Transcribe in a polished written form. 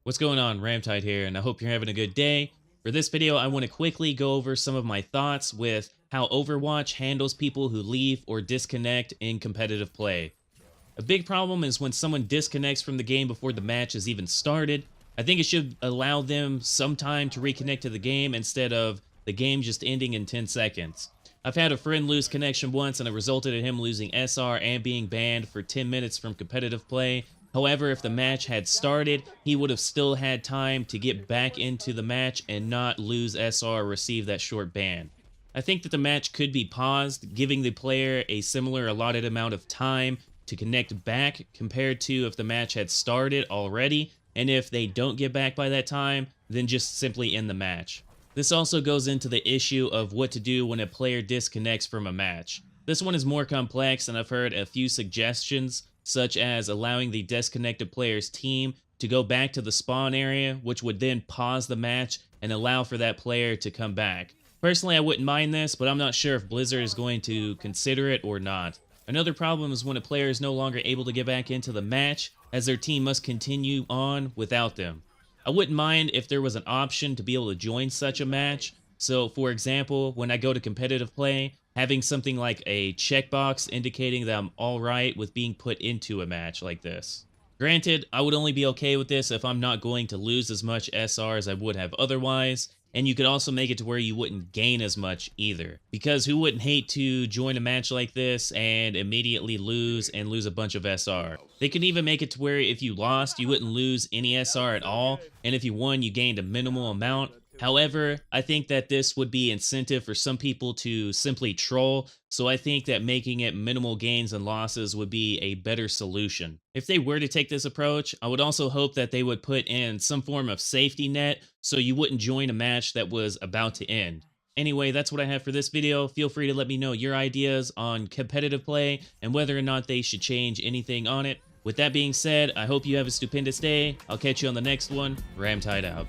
What's going on? RaMTEID here, and I hope you're having a good day. For this video, I want to quickly go over some of my thoughts with how Overwatch handles people who leave or disconnect in competitive play. A big problem is when someone disconnects from the game before the match has even started. I think it should allow them some time to reconnect to the game instead of the game just ending in 10 seconds. I've had a friend lose connection once and it resulted in him losing SR and being banned for 10 minutes from competitive play. However, if the match had started, he would have still had time to get back into the match and not lose SR or receive that short ban. I think that the match could be paused, giving the player a similar allotted amount of time to connect back compared to if the match had started already, and if they don't get back by that time, then just simply end the match. This also goes into the issue of what to do when a player disconnects from a match. This one is more complex, and I've heard a few suggestions, such as allowing the disconnected player's team to go back to the spawn area, which would then pause the match and allow for that player to come back. Personally, I wouldn't mind this, but I'm not sure if Blizzard is going to consider it or not. Another problem is when a player is no longer able to get back into the match, as their team must continue on without them. I wouldn't mind if there was an option to be able to join such a match. So, for example, when I go to competitive play, having something like a checkbox indicating that I'm alright with being put into a match like this. Granted, I would only be okay with this if I'm not going to lose as much SR as I would have otherwise, and you could also make it to where you wouldn't gain as much either. Because who wouldn't hate to join a match like this and immediately lose and lose a bunch of SR? They could even make it to where if you lost, you wouldn't lose any SR at all, and if you won, you gained a minimal amount. However, I think that this would be incentive for some people to simply troll, so I think that making it minimal gains and losses would be a better solution. If they were to take this approach, I would also hope that they would put in some form of safety net so you wouldn't join a match that was about to end. Anyway, that's what I have for this video. Feel free to let me know your ideas on competitive play and whether or not they should change anything on it. With that being said, I hope you have a stupendous day. I'll catch you on the next one. RaMTEID out.